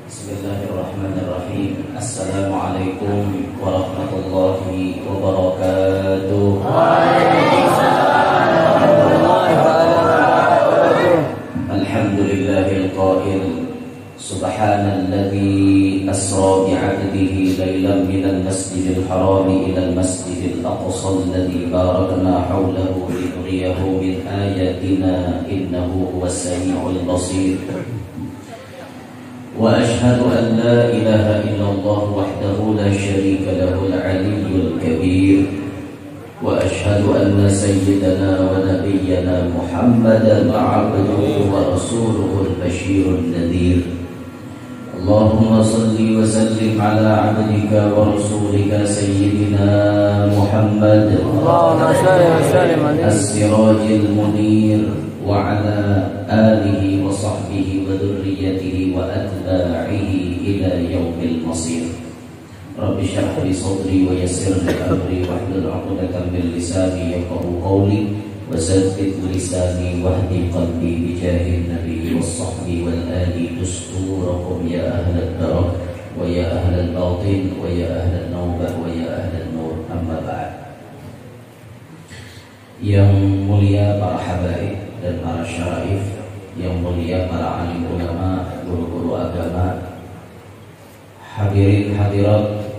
Bismillahirrahmanirrahim. Assalamualaikum warahmatullahi wabarakatuh. Alhamdulillahil qail subhanalladzi asra bi'abdihi laylan minal masjidil harami ilal masjidil aqsa alladzi barakna hawlahu linuriyahu min ayatina innahu huwas samiul basir. وأشهد أن لا إله إلا الله وحده لا شريك له العلي الكبير وأشهد أن سيدنا ونبينا محمدا عبده ورسوله البشير النذير اللهم صل وسلم على عبدك ورسولك سيدنا محمد السراج المنير وعلى آله وصحبه وذريته وأتباعه إلى يوم المصير. رب اشرح لي صدري ويسر لي أمري واحلل عقدة من لساني يفقهوا قولي وسدد لساني واهد قلبي بجاه النبي والصحب والآل دستوركم يا أهل الدرك ويا أهل الباطن ويا أهل النوبة ويا أهل النور. أما بعد. Yang mulia para habaib dan para syaraif, yang mulia para alim ulama, guru-guru agama, hadirin hadirat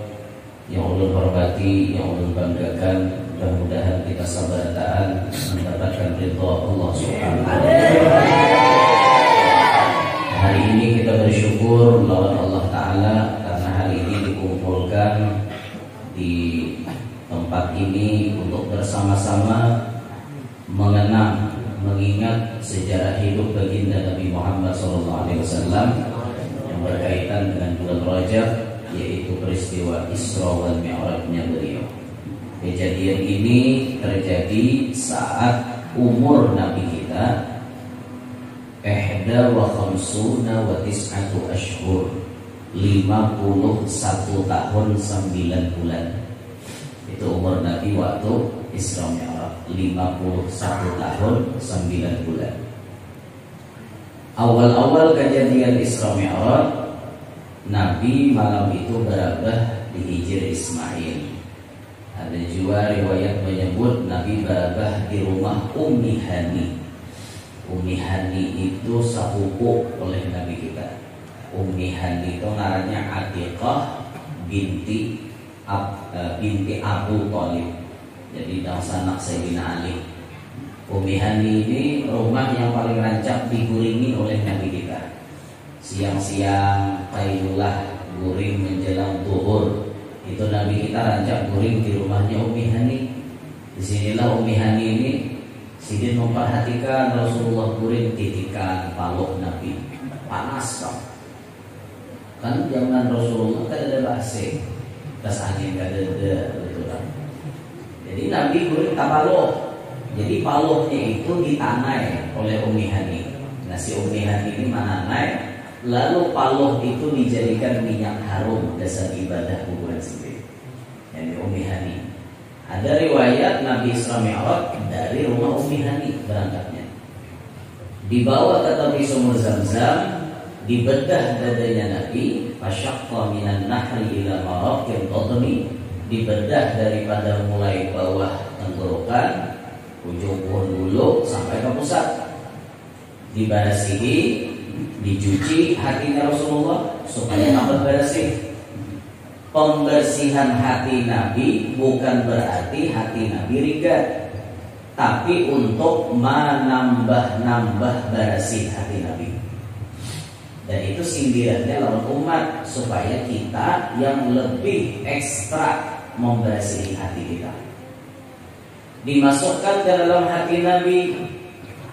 yang ulun hormati, yang ulun banggakan, mudah-mudahan kita sabar taat mendapatkan ridha Allah Subhanahu wa taala. Hari ini kita bersyukur lawan Allah Ta'ala karena hari ini dikumpulkan di tempat ini untuk bersama-sama mengenang, mengingat sejarah hidup baginda Nabi Muhammad SAW yang berkaitan dengan bulan Rajab, yaitu peristiwa Isra wal Mi'rajnya beliau. Kejadian ini terjadi saat umur Nabi kita 51 ashhur, 51 tahun 9 bulan. Itu umur Nabi waktu Isra Mi'raj, 51 tahun 9 bulan. Awal-awal kejadian Isra Mi'raj, Nabi malam itu berabah di Hijr Ismail. Ada juga riwayat menyebut Nabi berabah di rumah Ummi Hani. Ummi Hani itu sepupu oleh Nabi kita. Ummi Hani itu ngarannya Atiqah binti Abu Thalib. Jadi bangsa anak Sayyidina Ali. Ummi Hani ini rumah yang paling rancak diguringi oleh Nabi kita. Siang-siang Qailullah guring menjelang zuhur, itu Nabi kita rancak guring di rumahnya Ummi Hani. Disinilah Ummi Hani ini sidin memperhatikan Rasulullah guring titikan paluk Nabi. Panas kan zaman Rasulullah kan ada AC, tas angin gak ada betul kan. Jadi Nabi guring tapaloh. Jadi paluknya itu ditanai oleh Ummi Hani. Nah si Ummi Hani ini mananai, lalu paluk itu dijadikan minyak harum dasar ibadah kuburan sendiri. Yang Ummi Hani. Ada riwayat Nabi Isra Mi'raj dari rumah Ummi Hani berangkatnya. Dibawa ke tepi sumur Zam-Zam, dibedah dadanya Nabi, fasyaqqa minan nahri ila maraqil qadmi, dibedah daripada mulai bawah tenggorokan, ujung pohon bulu sampai ke pusat. Dibarasihi, dicuci hatinya Rasulullah supaya tambah bersih. Pembersihan hati Nabi bukan berarti hati Nabi ringkat, tapi untuk menambah-nambah bersih hati Nabi. Dan itu sindirannya lawan umat supaya kita yang lebih ekstra membersihi hati kita. Dimasukkan ke dalam hati Nabi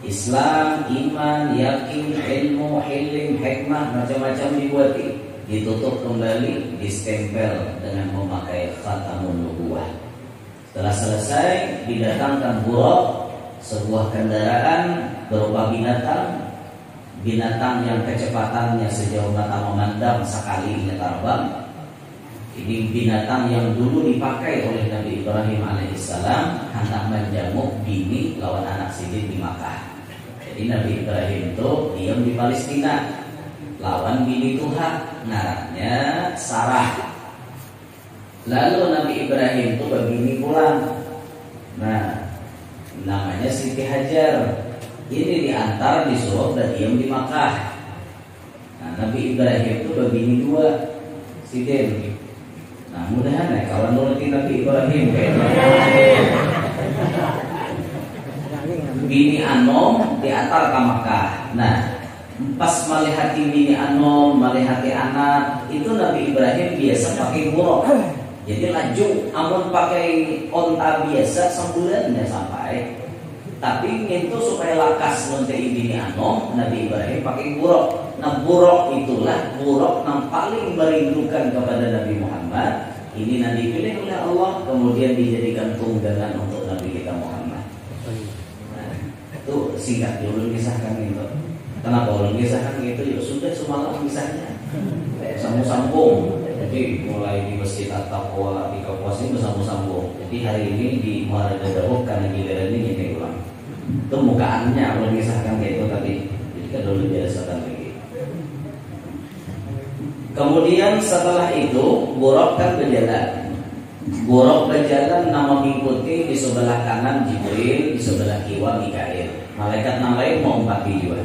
Islam, iman, yakin, ilmu, hilm, hikmah, macam-macam dibuati. Ditutup kembali, distempel dengan memakai khatamun nubuwah. Setelah selesai, didatangkan buraq, sebuah kendaraan berupa binatang yang kecepatannya sejauh mata memandang sekali terbang. Ini binatang yang dulu dipakai oleh Nabi Ibrahim alaihissalam hendak menjamuk bini lawan anak sidin di Makkah. Jadi Nabi Ibrahim itu diam di Palestina lawan bini Tuhan, ngarannya Sarah. Lalu Nabi Ibrahim itu berbini pulang. Nah, namanya Siti Hajar. Ini diantar disuruh dan diam di Makkah. Nah, Nabi Ibrahim itu berbini dua, sidin. Nah, mudah-mudahan kalau nurutin Nabi Ibrahim bini Anom diantar ke Makkah. Nah, pas malihati bini Anom, malihati anak, itu Nabi Ibrahim biasa pakai buruk. Jadi laju, amun pakai onta biasa sebulan ya sampai. Tapi itu supaya lakas menteri bini Anom, Nabi Ibrahim pakai buruk. Nah, buruk itulah buruk yang paling merindukan kepada Nabi Muhammad. Ini nanti dipilih oleh Allah, kemudian dijadikan tunggangan untuk Nabi kita Muhammad. Nah, itu singkat dulu kisahkan itu. Kenapa ulun kisahkan itu? Ya sudah semalam kisahnya. Sambung-sambung. Jadi mulai di Masjid At-Taqwa di Kapuas ini bersambung-sambung. Jadi hari ini di Muara Dadawuk karena giliran ini ulang. Itu mukaannya ulun kisahkan kayak itu tadi. Jadi kan dulu biasakan lagi. Kemudian setelah itu Buraq kan berjalan. Buraq berjalan nama mengikuti di sebelah kanan Jibril, di sebelah kiri Mikail. Malaikat yang lain mau empati juga.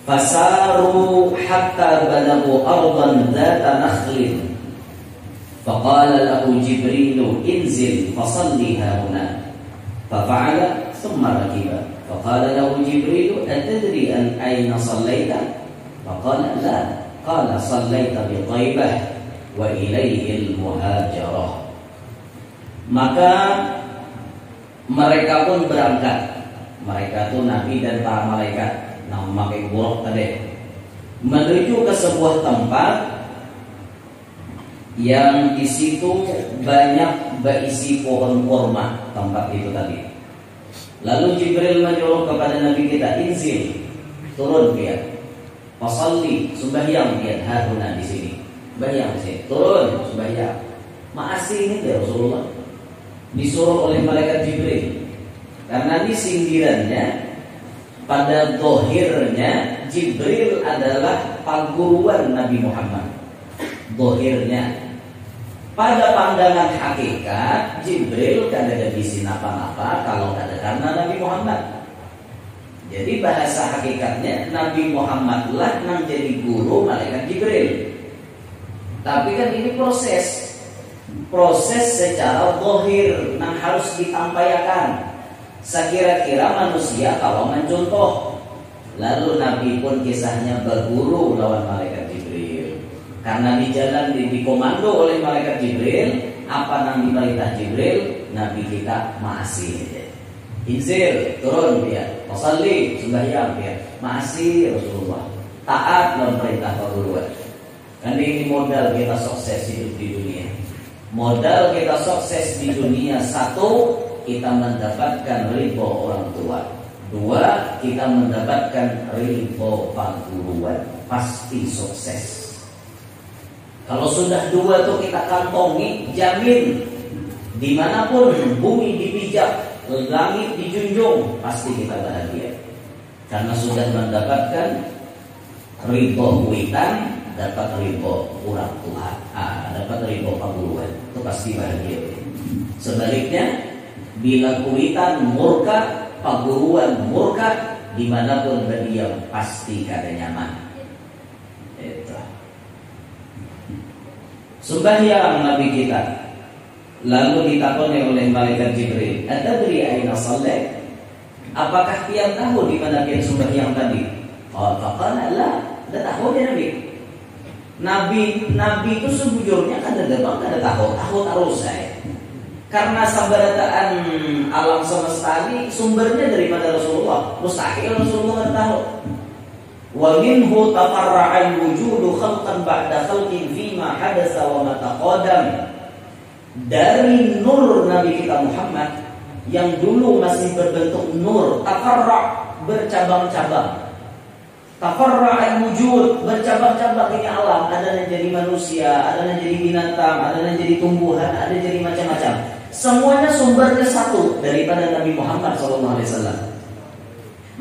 Fasaru hatta balagu ardan dzata nakhlin. Faqala lahu Jibril inzil fasalli hauna. Fafa'ala thumma rakiba. Faqala lahu Jibril atadri an ayna sallaita? Faqala la. Qala sallaita bi Thaibah wa ilaihi al-muhajarah. Maka mereka pun berangkat. Mereka itu Nabi dan para malaikat yang memakai buruk tadi menuju ke sebuah tempat yang di situ banyak berisi pohon kurma tempat itu tadi. Lalu Jibril menyuruh kepada Nabi kita inzil, turun dia. Fasalli, sembahyang dia haruna di sini. Sembahyang di sini. Turun sembahyang. Maasi ini ya Rasulullah. Disuruh oleh malaikat Jibril. Karena ini sindirannya pada dohirnya Jibril adalah paguruan Nabi Muhammad. Dohirnya. Pada pandangan hakikat Jibril tidak ada di sini apa-apa kalau ada karena Nabi Muhammad. Jadi bahasa hakikatnya Nabi Muhammadlah yang jadi guru malaikat Jibril. Tapi kan ini proses secara zahir yang harus ditampaikan. Sekira-kira manusia kalau mencontoh. Lalu Nabi pun kisahnya berguru lawan malaikat Jibril. Karena di jalan dikomando oleh malaikat Jibril, apa yang diperintah Jibril, Nabi kita masih inzil, turun dia, fasalli, sembahyang dia, masih Rasulullah taat dalam perintah perguruan. Kan ini modal kita sukses hidup di dunia. Modal kita sukses di dunia, satu, kita mendapatkan ridho orang tua. Dua, kita mendapatkan ridho perguruan. Pasti sukses. Kalau sudah dua tuh kita kantongi, jamin dimanapun bumi dipijak, langit dijunjung, pasti kita bahagia. Karena sudah mendapatkan ridho kuitan, dapat ridho orang tua, dapat ridho perguruan, itu pasti bahagia. Sebaliknya, bila kuitan murka, perguruan murka, dimanapun berdiam pasti kada nyaman. Itu. Sembahyang Nabi kita. Lalu ditakoni oleh malaikat Jibril, "Atadri aina shalait?" Apakah pian tahu di mana pian sembahyang tadi? Qala la, tidak tahu dia Nabi itu sejujurnya kan ada tahu terus saya. Karena sabarataan alam semesta ini sumbernya daripada Rasulullah. Mustahil Rasulullah tidak tahu. Wa minhu tafarra'al wujudu khalqan ba'da khalqin fima hadatsa wa ma taqaddam. Dari nur Nabi kita Muhammad yang dulu masih berbentuk nur, tafarra', bercabang-cabang. Tafarra'al wujud, bercabang-cabang ini alam. Ada yang jadi manusia, ada yang jadi binatang, ada yang jadi tumbuhan, ada yang jadi macam-macam. Semuanya sumbernya satu daripada Nabi Muhammad SAW.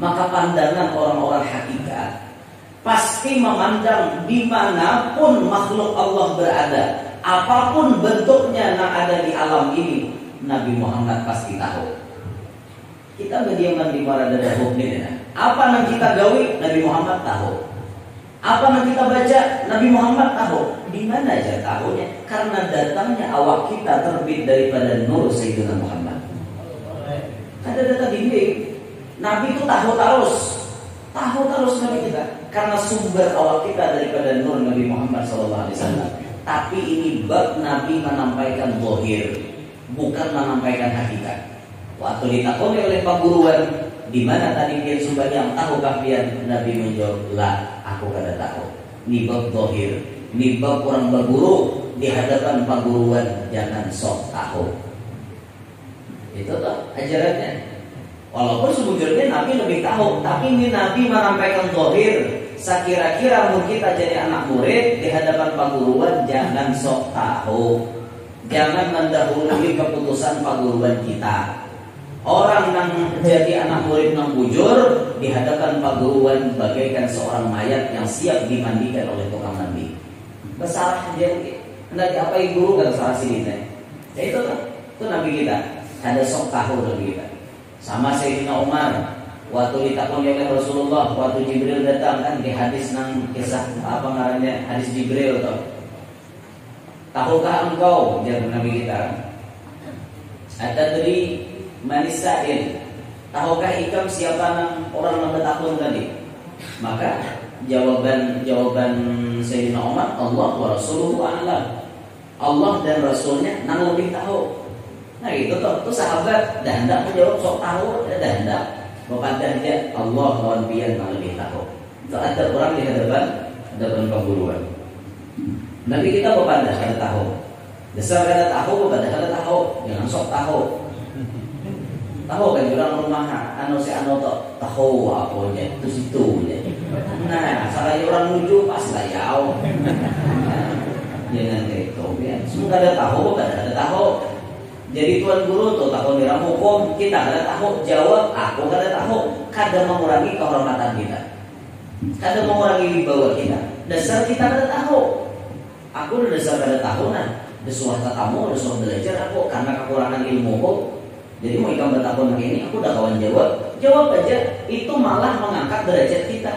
Maka pandangan orang-orang hakikat pasti memandang dimanapun makhluk Allah berada, apapun bentuknya yang ada di alam ini, Nabi Muhammad pasti tahu. Kita berdiaman di mana ada hukumnya. Apa yang kita gawi, Nabi Muhammad tahu. Apa yang kita baca, Nabi Muhammad tahu. Di mana aja tahunya? Karena datangnya awak kita terbit daripada nur Sayyidina Muhammad. Ada data dinding. Nabi itu tahu terus Nabi kita. Karena sumber awak kita daripada nur Nabi Muhammad SAW. Tapi ini bab Nabi menampaikan zahir, bukan menampaikan hakikat. Waktu ditakoni oleh Pak Guruan, di mana tadi pian sumbernya, tahukah pian? Nabi menjawab, lah, aku kada tahu. Ini bab zahir, ini bab orang berguru di hadapan Pak Guruan, jangan sok tahu. Itu tuh ajarannya. Walaupun sebetulnya Nabi lebih tahu, tapi ini Nabi menampaikan zahir. Sekira-kira mungkin kita jadi anak murid di hadapan Pak Guruan, jangan sok tahu. Jangan mendahului keputusan Pak Guruan kita. Orang yang jadi anak murid yang bujur di hadapan Pak Guruan bagaikan seorang mayat yang siap dimandikan oleh tukang mandi. Besar jadi hendak diapai guru kan salah sini teh. Ya itu kan, itu Nabi kita. Ada sok tahu Nabi kita. Sama Sayyidina Umar waktu ditakoni oleh Rasulullah, waktu Jibril datang kan di hadis nang kisah apa ngarannya hadis Jibril tuh. Tahukah engkau, jawab Nabi kita, atadri manis sa'il, tahukah ikam siapa nang orang yang bertakun tadi? Maka jawaban Sayyidina Umar, Allah wa Rasuluhu a'lam. Allah dan Rasulnya nang lebih tahu. Nah itu tuh sahabat dah hendak menjawab sok tahu, dah hendak berpandangnya Allah lawan pian nang lebih tahu. Itu ada orang di hadapan pengguruan. Nabi kita berpandang kada tahu. Dasar kada tahu, kada tahu, jangan sok tahu. Tahu kan orang rumah si tahu apa aja itu situ aja. Nah, salahnya orang nuju pas layau. Jangan kayak itu ya. Semua ada tahu, kada tahu. Jadi tuan guru tuh tahu di hukum, kita kada tahu, jawab aku kada tahu, kada mengurangi kehormatan kita. Kada mengurangi wibawa kita. Dasar kita kada tahu. Aku udah dasar kada tahu nah. Desuah tatamu, desuah belajar aku karena kekurangan ilmuku. Jadi mau ikam bertakun ini, aku udah kawan jawab aja. Itu malah mengangkat derajat kita.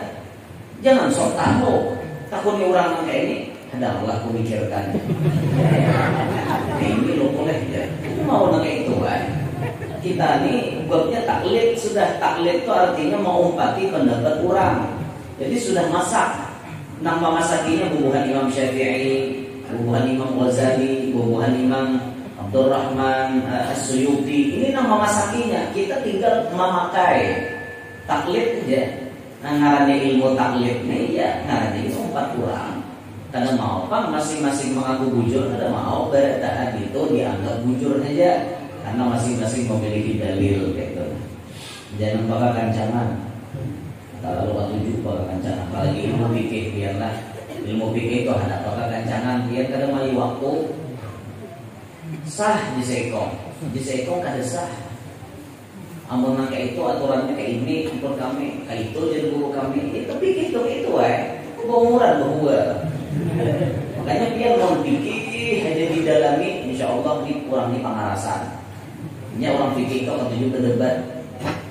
Jangan sok tahu. Takutnya orang kayak ini, ada Allah aku mikirkan. Ini lo boleh ya. Mau kayak itu kan? Kita nih babnya taklid, sudah taklid itu artinya mau umpati pendapat orang. Jadi sudah masak. Nama masakinya bubuhan Imam Syafi'i, bubuhan Imam Ghazali, bubuhan Imam Abdurrahman As-Suyuti. Ini nama masakinya. Kita tinggal memakai taklid aja. Nah, ngarannya ilmu taklid nih ya, ngarannya itu 4 orang. Karena mau apa masing-masing mengaku bujur, kada mau berdaan itu dianggap bujur aja. Karena masing-masing memiliki dalil gitu. Jangan pakai kancangan. Kalau waktu juga kancangan, apalagi ilmu fikih biarlah. Ilmu fikih itu ada pakai kancangan, biar kada mali waktu. Sah di sekong kada sah. Amun kayak itu aturannya kayak ini, ampun kami kayak itu jadi guru kami. Itu fikih itu umuran bahwa. Makanya dia mau fikih hanya didalami, insya Allah ini kurang di pengarasan. Ini orang fikih itu akan tunjuk ke debat.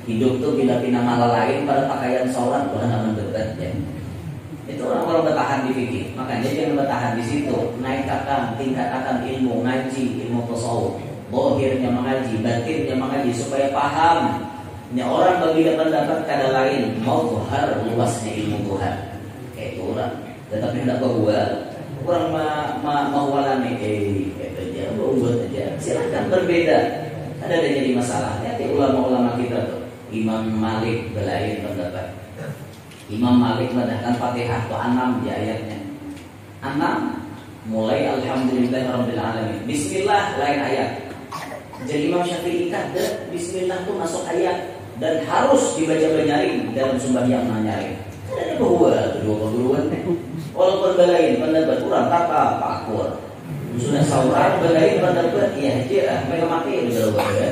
Hidup tuh pindah-pindah malah lain pada pakaian sholat, orang nggak mendebat ya. Itu orang-orang bertahan di fikih. Makanya jangan bertahan di situ. Tingkatkan ilmu ngaji, ilmu tasawuf. Bohirnya mengaji, batinnya mengaji supaya paham. Ini orang bagi pendapat kada lain mau Tuhan luasnya ilmu Tuhan. Kayak itu orang. Tetapi hendak bahwa orang mau walami aja, buat aja. Silakan berbeda. Ada jadi masalahnya. Ulama-ulama kita tuh Imam Malik belain pendapat. Imam Malik mengatakan Fatihah itu 6 di ayatnya. 6 mulai Alhamdulillahirabbil alamin. Bismillah lain ayat. Jadi Imam Syafi'i kata Bismillah itu masuk ayat dan harus dibaca-bacain dalam sembahyang nyaring. Ada bahwa dua perguruan walaupun belain pendapat kurang apa pakur. Sudah saurang belain pendapat ya aja mereka mati di dalam kan.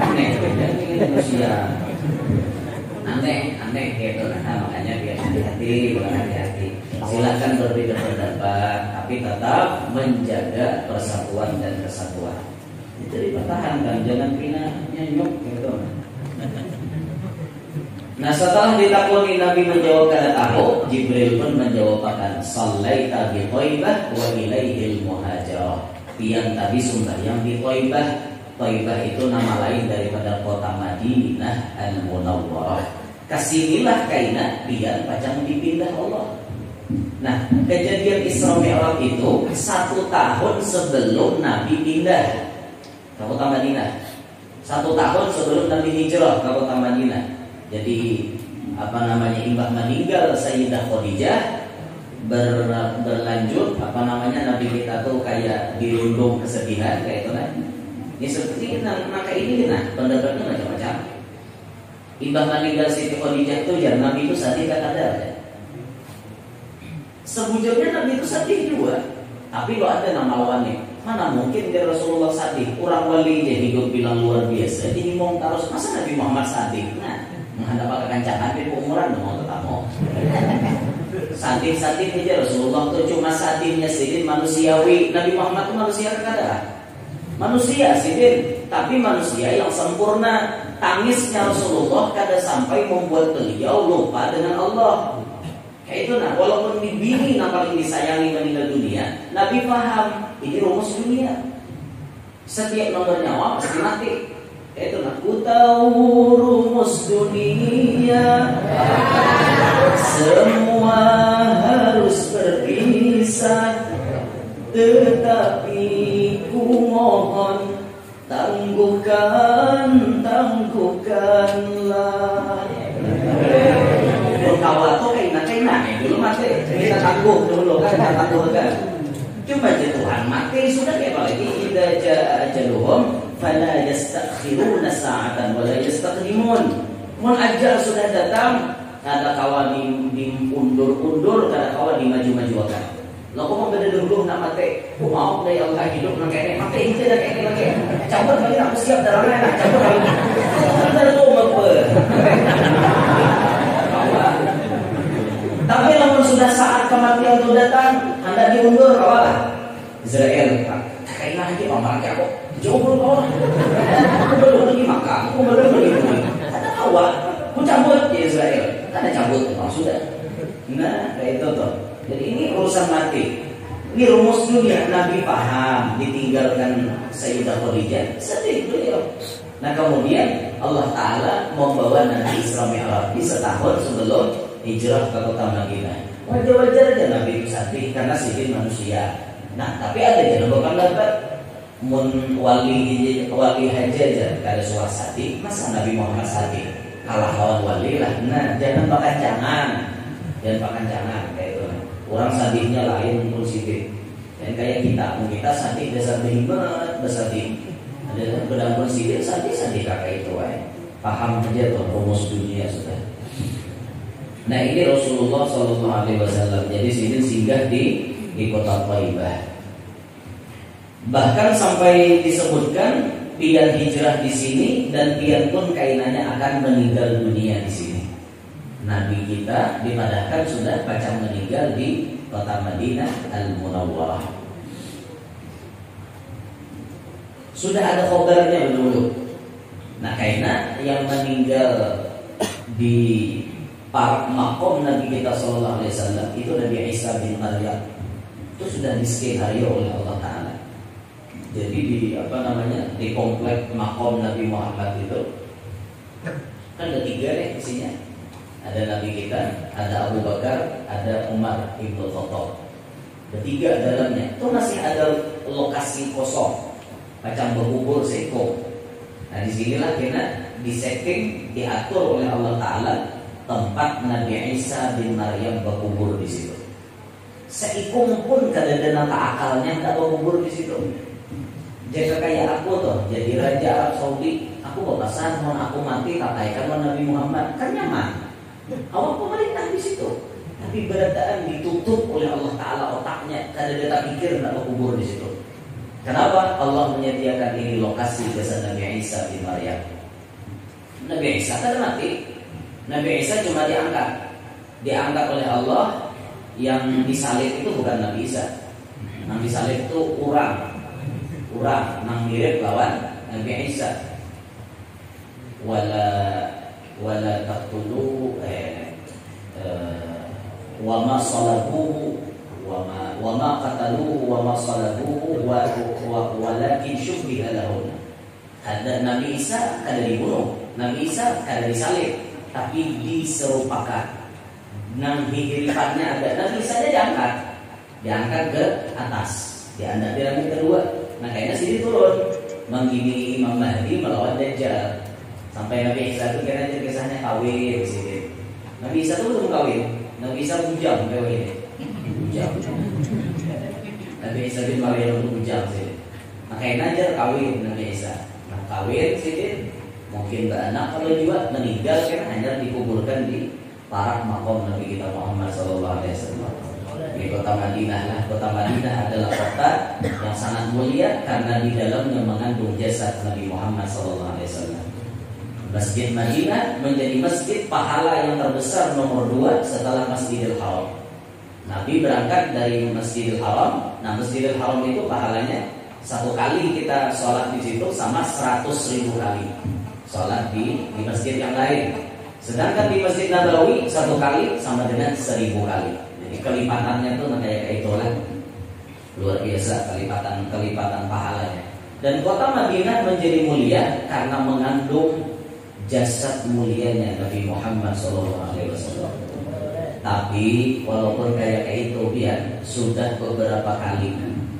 Aneh manusia. Aneh gitu nah makanya biar hati-hati. Silakan berbeda pendapat tapi tetap menjaga persatuan dan kesatuan. Jadi pertahankan jangan pindah nyanyuk gitu. Nah setelah ditakuni Nabi menjawab kada tahu, Jibril pun menjawabkan sallaita bi Thaibah wa ilaihil muhajarah. Pian tadi sembahyang di Thaibah. Thaibah itu nama lain daripada kota Madinah Al-Munawwarah. Kasinilah kaina pian pacang dipindah Allah. Nah kejadian Isra Mi'raj itu 1 tahun sebelum Nabi pindah ke kota Madinah. 1 tahun sebelum Nabi hijrah ke kota Madinah. Jadi imbah meninggal Sayyidah Khadijah berlanjut Nabi kita tuh kayak dirundung kesedihan kayak itu kan. Ini seperti itu maka ini pendapatnya macam-macam. Imbah meninggal Siti Khadijah tuh ya Nabi itu sedih kan ada ya. Sebujurnya Nabi itu sedih juga. Tapi lo ada nama lawannya. Mana mungkin dia Rasulullah sedih. Orang wali aja hidup bilang luar biasa. Jadi mau terus masa Nabi Muhammad sedih. Nah menghadap kekancangan di umuran mau tetap mau sadin aja Rasulullah itu cuma sadinnya sidin manusiawi. Nabi Muhammad itu manusia kada manusia sidin tapi manusia yang sempurna. Tangisnya Rasulullah kada sampai membuat beliau lupa dengan Allah kayak itu. Nah walaupun dibini yang paling disayangi meninggal dunia, Nabi paham ini rumus dunia, setiap nomor nyawa pasti mati. Itu aku tahu rumus dunia, semua harus berpisah, tetapi ku mohon tangguhkanlah. Kawan tuh kayak dulu mati, kita tangguh dulu kan, tangguhkan. Cuma Tuhan mati sudah kayak apalagi idza jaa ajaluhum fala yastakhiruna sa'atan wa la yastaqdimun. Mun ajal sudah datang, kada kawan diundur-undur, kada kawan dimaju-majukan. Lo kok mau beda dulu nak mati? Ku mau dari Allah hidup nang kene, mati itu dah kene lagi. Cabut kali aku siap darahnya nak cabut kali. Ada tuh apa? Tapi namun sudah saat kematian itu datang, Anda diundur kawan. Israel, kayaknya aja paman aku. Jauh belum kawan. Aku belum lagi makan, aku belum lagi. Ada kawan, aku cabut di Israel. Ada cabut, sudah. Nah, kayak itu tuh. Jadi ini urusan mati. Ini rumus dunia. Nabi paham, ditinggalkan Sayyidah Khadijah, sedih beliau. Nah kemudian Allah Ta'ala membawa Nabi Isra Mi'raj setahun sebelum hijrah ke kota Madinah. Wajar-wajar aja Nabi itu sedih karena sidin manusia. Nah tapi ada yang bukan dapat mun wali aja kada suara sedih. Masa Nabi Muhammad sedih kalah lawan wali lah. Nah jangan pakancangan kayak itu. Orang sedihnya lain pun sidin. Dan kayak kita sedih sedih banget bersedih. Ada benar-benar sidin sedih kakak itu paham aja tuh rumus dunia sudah. Nah ini Rasulullah SAW. Jadi sini singgah di kota Thaibah. Bahkan sampai disebutkan pian hijrah di sini dan pian pun kainannya akan meninggal dunia di sini. Nabi kita dipadahkan sudah pacang meninggal di kota Madinah Al-Munawwarah. Sudah ada khabarnya dulu. Nah karena yang meninggal di makom Nabi kita Sallallahu Alaihi Wasallam itu Nabi Isa bin Maryam itu sudah diskenario oleh Allah Taala. Jadi di komplek makom Nabi Muhammad itu kan ada 3 deh isinya. Ada Nabi kita, ada Abu Bakar, ada Umar ibnu Khattab. Ketiga dalamnya itu masih ada lokasi kosong, macam berkubur seko. Nah disinilah kita disetting, diatur oleh Allah Taala tempat Nabi Isa bin Maryam berkubur di situ. Seikum pun kadang-kadang akalnya tak berkubur di situ. Jika kayak aku tuh jadi raja Arab Saudi, aku berpesan mau aku mati kataikan Nabi Muhammad kan nyaman. Awak pemerintah di situ. Tapi berdaan ditutup oleh Allah Ta'ala otaknya karena dia tak pikir nak kubur di situ. Kenapa? Allah menyediakan ini lokasi jasad Nabi Isa bin Maryam. Nabi Isa kan mati. Nabi Isa cuma diangkat oleh Allah. Yang disalib itu bukan Nabi Isa. Yang disalib itu urang yang mirip lawan Nabi Isa. Wala taqtulu wa ma salabuhu wa ma qataluhu wa ma salabuhu walakin syubbiha lahum. Ada Nabi Isa kada dibunuh, Nabi Isa kada disalib, tapi diserupakan. Nang hiripannya ada Nabi Isa diangkat ke atas, diangkat di langit kedua. Nah kayaknya sini turun menggini Imam Mahdi melawan Dajjal. Sampai Nabi Isa itu kira kisahnya kawin di sini. Nabi Isa itu belum kawin. Nabi Isa bujang kayak ini. Bujang. Nabi Isa bin Maryam itu bujang sih. Makanya aja kawin Nabi Isa. Nah kawin sih mungkin beranak kalau juga meninggal kan hanya dikuburkan di parak makom Nabi kita Muhammad sallallahu alaihi wasallam. Di kota Madinah lah. Kota Madinah adalah kota yang sangat mulia karena di dalamnya mengandung jasad Nabi Muhammad sallallahu alaihi wasallam. Masjid Madinah menjadi masjid pahala yang terbesar nomor 2 setelah Masjidil Haram. Nabi berangkat dari Masjidil Haram. Nah Masjidil Haram itu pahalanya satu kali kita sholat di situ sama 100.000 kali sholat di masjid yang lain. Sedangkan di Masjid Nabawi satu kali sama dengan 1.000 kali. Jadi kelipatannya tuh kayak itulah, luar biasa kelipatan pahalanya. Dan kota Madinah menjadi mulia karena mengandung jasad mulianya Nabi Muhammad SAW. Tapi walaupun kayak itu dia sudah beberapa kali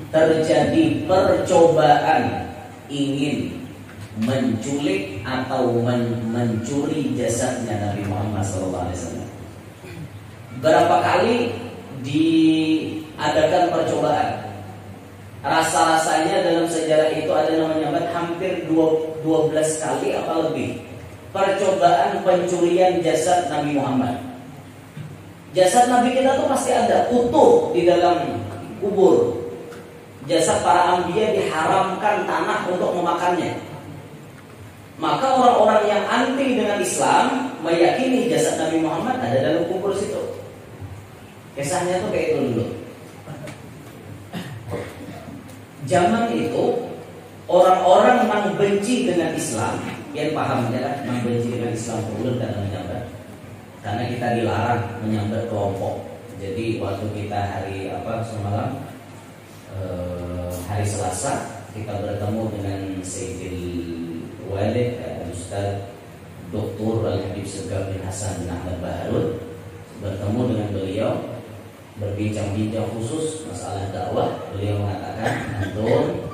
terjadi percobaan ingin menculik atau mencuri jasadnya Nabi Muhammad SAW. Berapa kali diadakan percobaan? Rasa-rasanya dalam sejarah itu ada namanya hampir 12 kali apa lebih percobaan pencurian jasad Nabi Muhammad. Jasad Nabi kita tuh pasti ada utuh di dalam kubur. Jasad para anbiya diharamkan tanah untuk memakannya. Maka orang-orang yang anti dengan Islam meyakini jasad Nabi Muhammad ada dalam kubur situ. Kisahnya tuh kayak itu dulu. Zaman itu orang-orang yang benci dengan Islam, yang paham ya, membenci dengan Islam belum dan menyambat. Karena kita dilarang menyambat kelompok. Jadi waktu kita hari semalam hari Selasa kita bertemu dengan Sayyidil Walid Ustaz Dr. Al-Habib Segaf bin Hasan bin Ahmad Baharun. Bertemu dengan beliau, berbincang-bincang khusus masalah dakwah. Beliau mengatakan, antum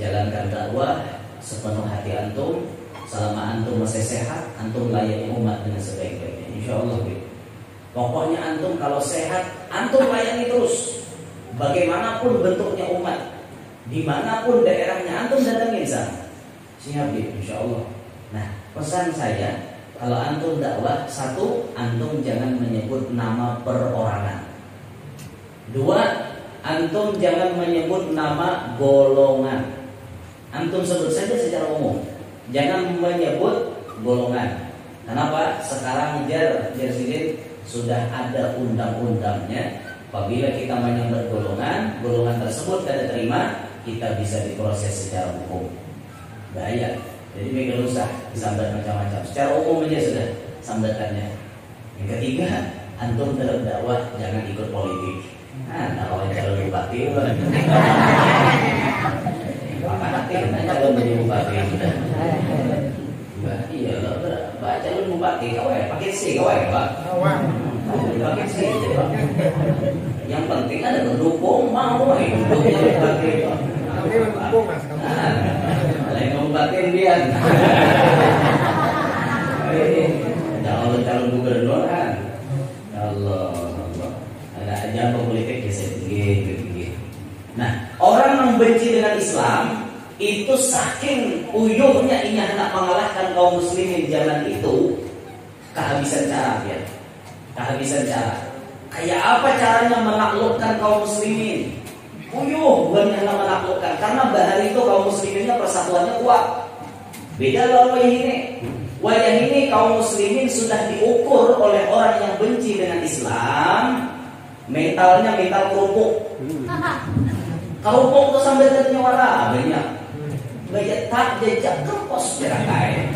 jalankan dakwah sepenuh hati antum. Selama antum masih sehat, antum layani umat dengan sebaik-baiknya, insyaallah. Pokoknya antum kalau sehat, antum layani terus. Bagaimanapun bentuknya umat, dimanapun daerahnya, antum datangin sana. Siap ya, insyaallah. Nah, pesan saya, kalau antum dakwah, 1, antum jangan menyebut nama perorangan. 2, antum jangan menyebut nama golongan. Antum sebut saja secara umum. Jangan menyebut golongan. Kenapa? Sekarang Jersilin sudah ada undang-undangnya. Apabila kita menyambat golongan tersebut tidak terima, kita bisa diproses secara hukum. Bahaya. Jadi mereka usah disambat macam-macam. Secara umum aja sudah sambatannya. Yang ketiga, antum dalam dakwah jangan ikut politik. Kalau calon bupati, calon jadi bupati sudah. Iya, calon bupati kau pakai C kau Pak. Pakai C. Yang penting ada pendukung mau dukung jadi bupati. Lain bupati dia. Calon gubernur kan. Allah. Ada jangan politik ya tinggi. Nah, orang membenci dengan Islam itu saking uyuhnya ini hendak mengalahkan kaum muslimin zaman itu, kehabisan cara dia. kehabisan cara. Kayak apa caranya menaklukkan kaum muslimin? Bukannya menaklukkan, karena bahari itu kaum musliminnya persatuannya kuat. Beda lawan ini. Wayah ini kaum muslimin sudah diukur oleh orang yang benci dengan Islam. Mentalnya mental kerupuk. Kerupuk itu sampai tadinya warna banyak. Gaya tak jejak kerpos jerakai.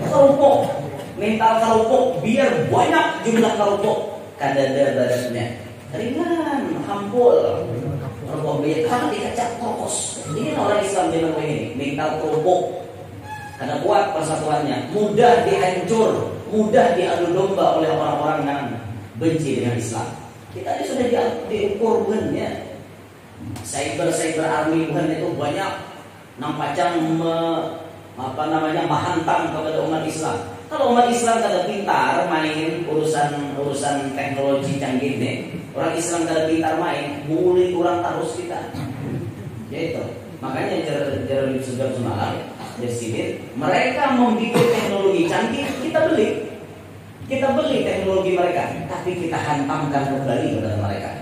Kerupuk, mental kerupuk, biar banyak jumlah kerupuk. Kadada badatnya ringan, hampul. Kerupuk biar tak dikacak kerpos. Ini orang Islam zaman ini, mental kerupuk. Karena kuat persatuannya, mudah dihancur, mudah diadu domba oleh orang-orang yang benci dengan Islam. Kita ini sudah diukur bukan ya. Cyber army bukan itu banyak nampaknya menghantam kepada umat Islam. Kalau umat Islam kada pintar main urusan teknologi canggih nih, orang Islam kada pintar main, mulai kurang terus kita. Yaitu makanya jarang disebut semalam. Dari sini mereka membuat teknologi canggih, kita beli teknologi mereka, tapi kita hantamkan kembali kepada mereka.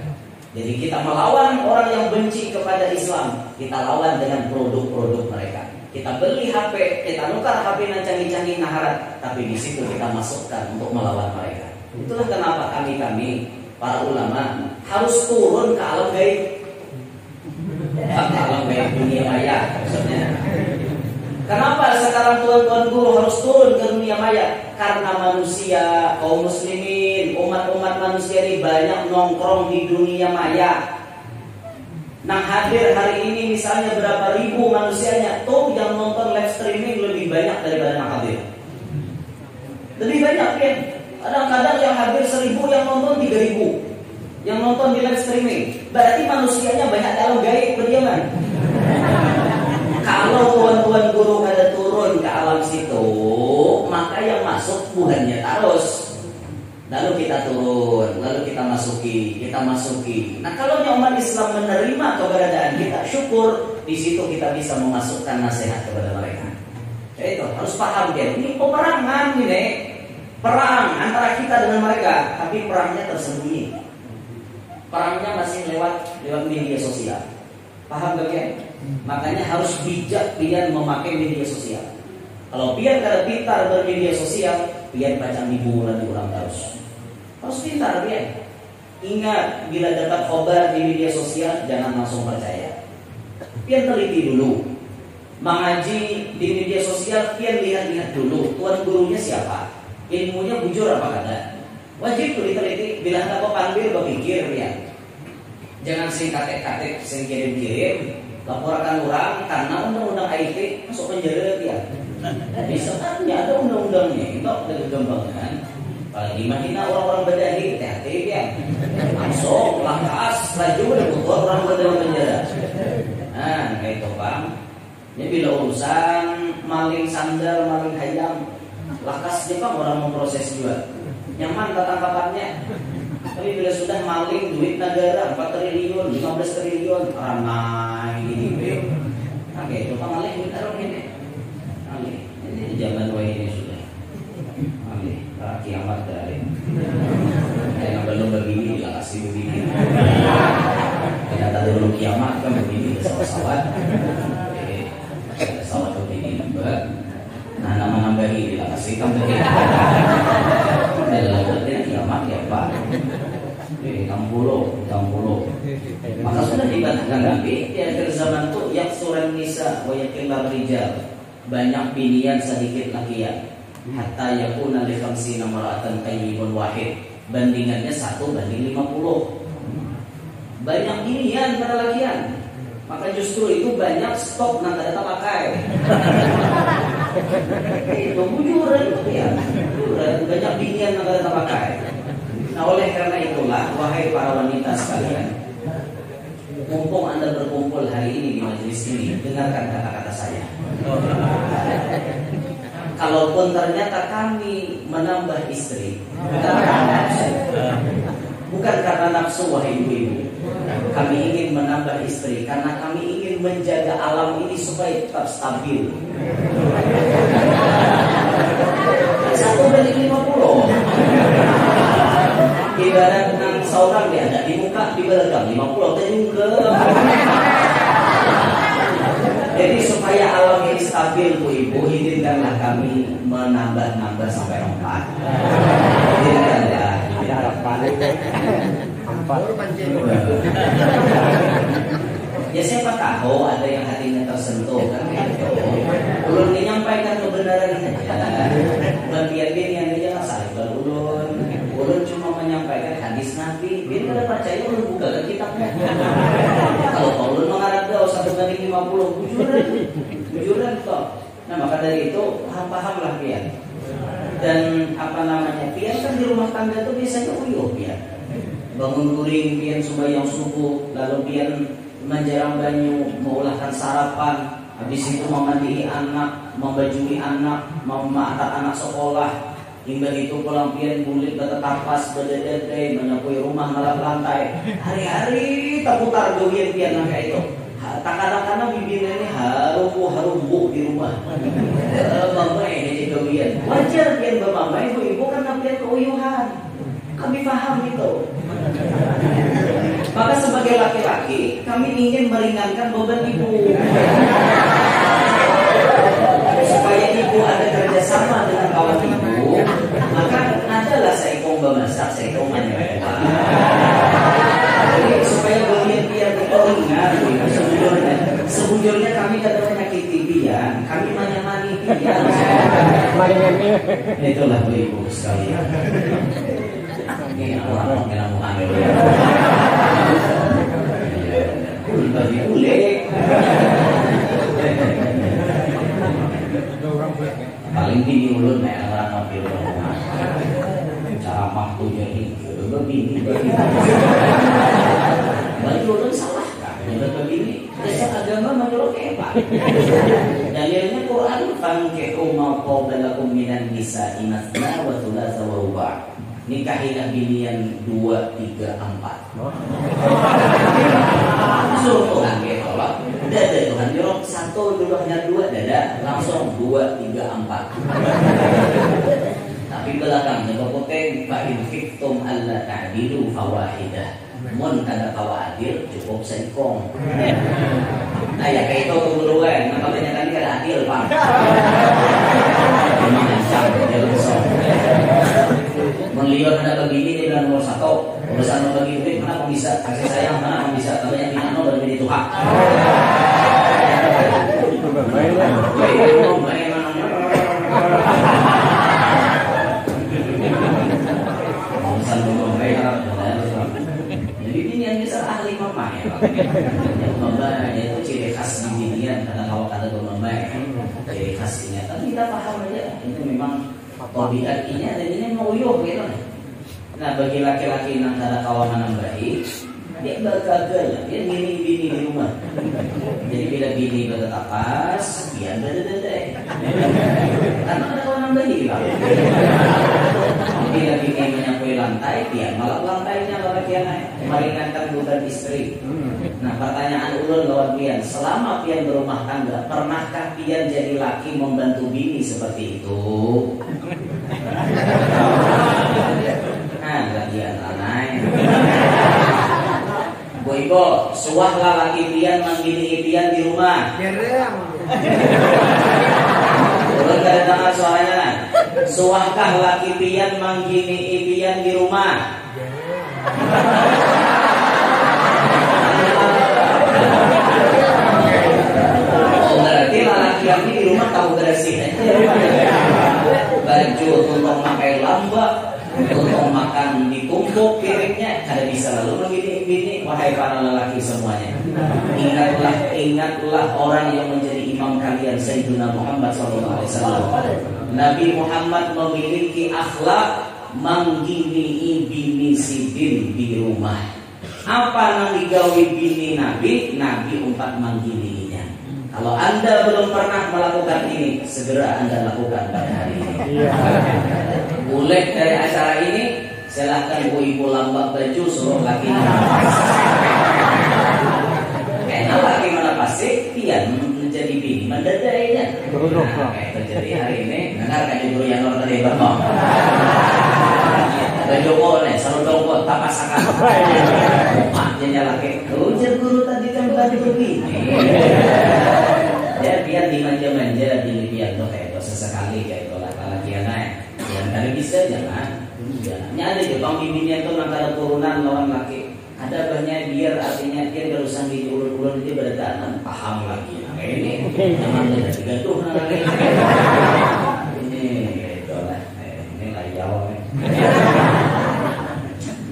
Jadi kita melawan orang yang benci kepada Islam, kita lawan dengan produk-produk mereka. Kita beli HP, kita nukar HP yang canggih-canggih naharat, tapi di situ kita masukkan untuk melawan mereka. Itulah kenapa kami para ulama harus turun ke alam gaib, dunia maya maksudnya. Kenapa sekarang tuan-tuan guru harus turun ke dunia maya? Karena manusia, kaum muslimin, umat-umat manusia ini banyak nongkrong di dunia maya. Nah hadir hari ini misalnya berapa ribu manusianya, tuh yang nonton live streaming lebih banyak daripada yang hadir. Lebih banyak kan? Kadang-kadang yang hadir 1000, yang nonton 3000. Yang nonton di live streaming. Berarti manusianya banyak dalam gaib berdiaman. Kalau tuan-tuan guru ada turun ke alam situ, maka yang masuk bukannya terus. Lalu kita turun, lalu kita masuki. Nah kalau umat Islam menerima keberadaan kita, syukur. Di situ kita bisa memasukkan nasihat kepada mereka. Itu harus paham dia. Ini peperangan ini, perang antara kita dengan mereka, tapi perangnya tersembunyi. Perangnya masih lewat media sosial. Paham bagian? Makanya harus bijak pian memakai media sosial. Kalau pian kada pintar bermedia sosial, pian pacang dibulan diulang terus. Harus pintar pian. Ingat, bila dapat khabar di media sosial, jangan langsung percaya. Pian teliti dulu. Mengaji di media sosial, pian lihat-lihat dulu. Tuan gurunya siapa? Ilmunya bujur apa kada? Wajib tuh diteliti. Bila ada panggil, berpikir pian. Jangan sing katek-katek, sing kirim-kirim. Laporkan orang karena undang-undang IT masuk penjara dia. Bisa kan ya ada undang-undangnya itu dari gambaran. Apalagi Madinah orang-orang badahi hati-hati dia. Masuk langkas laju udah butuh orang dalam penjara. Nah kayak itu bang. Ini bila urusan maling sandal, maling hayam, lakas Jepang orang memproses juga. Nyaman ketangkapannya. Tapi bila sudah maling duit negara 4 triliun, 15 triliun, ramai gini. Oke, itu maling duit taruh ini. Maling. Ini zaman ini sudah. Maling. Kiamat dari. Yang belum begini lah kasih begini. Ternyata dulu kiamat kan begini pesawat. Pesawat begini juga. Nah nama-nama ini lah kasih kan begini. Dalam kiamat ya Pak. 60. Maka sudah dibantahkan Nabi di akhir zaman itu yaksuran nisa wa yakillar rijal. Banyak binian sedikit lakian. Hatta yakuna li 50 mar'atan qayyibun wahid. Bandingannya 1:50. Banyak binian pada lakian. Maka justru itu banyak stok nang kada pakai. Itu bujuran itu ya. Banyak binian nang kada pakai. Nah oleh karena itulah wahai para wanita sekalian, mumpung Anda berkumpul hari ini di majelis ini, dengarkan kata-kata saya. Kalaupun ternyata kami menambah istri, bukan karena nafsu wahai ibu-ibu, kami ingin menambah istri karena kami ingin menjaga alam ini supaya tetap stabil. 1:50. belakang 50 teh juga. Jadi supaya alam ini stabil Bu Ibu, izinkanlah kami menambah sampai 4. Izinkanlah. Ada harapan. 4. Ya siapa tahu ada yang hatinya tersentuh kan gitu. Ulun menyampaikan kebenaran saja. Bagian yang dia saling berulun. Ulun cuma menyampaikan hadis Nabi. Biar kada percaya ulun buka ke kitabnya. Kalau ulun mengarang dah 1/50 bujuran toh. Nah maka dari itu paham-pahamlah pian. Dan apa namanya pian kan di rumah tangga itu biasanya uyuh pian. Bangun guring pian sembahyang subuh lalu pian menjelang banyu, mengulahkan sarapan, habis itu memandihi anak, membajui anak, memaafkan anak sekolah, hingga itu pulang pian bulit ke tapas, berdedede, menyapui rumah, ngelap lantai, hari-hari tak putar doyan pian langkah itu. Tak kadang-kadang bibirnya ini harum bu di rumah. Mamai ini doyan. Wajar pian bermamai ibu karena pian keuyuhan. Kami paham itu. Maka sebagai laki-laki kami ingin meringankan beban ibu supaya ibu ada kerjasama dengan kawan ibu. Maka adalah seikong memasak, seikong menyewa. Jadi supaya beliau biar ringan. Sebujurnya kami tidak menyakiti dia, kami menyemani dia. Itulah Bu Ibu sekalian. Ini orang yang mau hamil. Bagi ulek. Paling tinggi ulun nek orang mobil rumah. Cara mampu jadi begini. Bagi ulun salah kan? Begini. Dasar agama menurut Pak. Dalilnya Quran fankihu ma qablakum minan nisa'i masna wa thulatha wa ruba'. Nikahilah binian 2, 3, 4. Suruh Tuhan ya tolak. Dada Tuhan jorok 1, 2, 2 dada langsung 2, 3, 4. Tapi belakangnya keputih fa in khiftum alla ta'dilu fawahidah. Mun kada kawadir cukup seikong. Nah ya kayak itu tunggu kan. Nah kebanyakan kada adil Pak. Memang ancam dia langsung. Melihat ada begini dia bilang nomor 1. Urusan nomor begini mana kau bisa? Kasih sayang mana kau bisa? Katanya bina nomor begini Tuhan. Urusan nomor jadi ini yang bisa ahli mama ya Pak. Mama itu ciri khas binian karena kalau kata mama ciri khasnya. Tapi kita paham aja itu memang tabiatnya dan ini mau uyuh gitu. Nah bagi laki-laki yang ada kawanan yang baik, dia bergagal, dia bini di rumah. Jadi bila bini bertapas, dia dede. Karena ada kawanan baik Pak. Bila bini menyapui lantai, dia malah lantainya bagian meringankan beban istri. Nah pertanyaan ulun lewat pian, selama pian berumah tangga, pernahkah pian jadi laki membantu bini seperti itu? Nah bagian anai. Bu Ibu, suahlah laki pian menggini pian di rumah. Ulun kada dengar suaranya. Suahkah laki pian menggini pian di rumah? Oh berarti laki yang di rumah tahu bersih. Baju untuk pakai lambak, untuk makan ditumpuk piringnya, kada bisa lalu begini. Wahai para lelaki semuanya, ingatlah orang yang menjadi imam kalian Sayyidina Muhammad SAW. Nabi Muhammad memiliki akhlak menggini bini sidin di rumah. Apa yang digawi bini Nabi umpat menggininya. Kalau Anda belum pernah melakukan ini, segera Anda lakukan pada hari ini. Boleh dari acara ini, silahkan ibu-ibu lambak baju suruh laki enak laki mana pasti pian menjadi bini mendadainya. Kayak terjadi hari ini, dengar kan ibu yang nonton tadi bermau. Baju kok nih, selalu dong kok tapasakan. Mak nyalake. Ujar guru tadi kan tadi begini. Ya biar dimanja-manja dilihat tuh kayak itu sesekali kayak itu lah kalau dia naik. Yang kali bisa jangan. Nyari deh bang bibinya tuh antara turunan lawan laki. Ada banyak biar artinya dia gak usah diulur-ulur dia berdatangan paham lagi. Nah ini zaman udah digaduh lagi. Ini gitu lah. Ini lah jawabnya.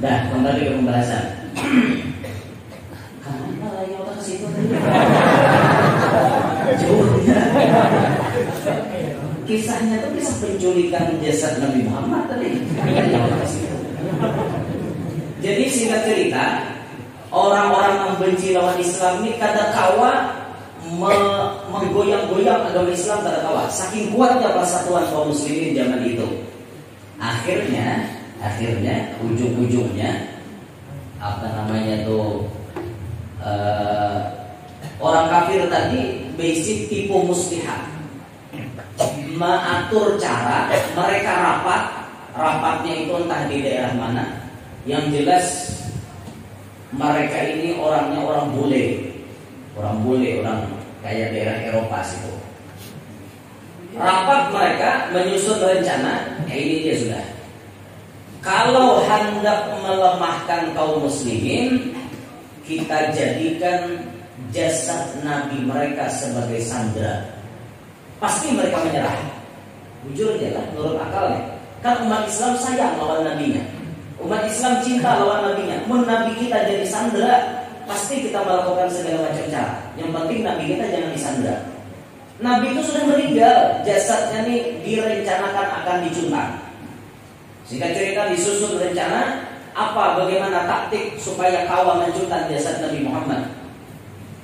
Dah kembali ke pembahasan. Kenapa lagi otak ke situ tadi? Jauhnya. Kisahnya tuh kisah penculikan jasad Nabi Muhammad tadi. Jadi singkat cerita, orang-orang membenci lawan Islam ini kata kawa menggoyang-goyang agama Islam kata kawa. Saking kuatnya persatuan kaum muslimin zaman itu. Akhirnya ujung-ujungnya apa namanya tuh orang kafir tadi basic tipu muslihat. Mengatur cara mereka rapatnya itu entah di daerah mana. Yang jelas mereka ini orangnya orang bule, orang kayak daerah Eropa situ. Rapat mereka menyusun rencana, ini dia sudah. Kalau hendak melemahkan kaum muslimin, kita jadikan jasad Nabi mereka sebagai sandera. Pasti mereka menyerah. Jujur aja lah, menurut akalnya. Kan umat Islam sayang lawan nabinya. Umat Islam cinta lawan nabinya. Mun nabi kita jadi sandera, pasti kita melakukan segala macam cara. Yang penting nabi kita jangan disandera. Nabi itu sudah meninggal, jasadnya nih direncanakan akan dicuntak. Singkat cerita disusun rencana apa bagaimana taktik supaya kawan mencuntak jasad Nabi Muhammad.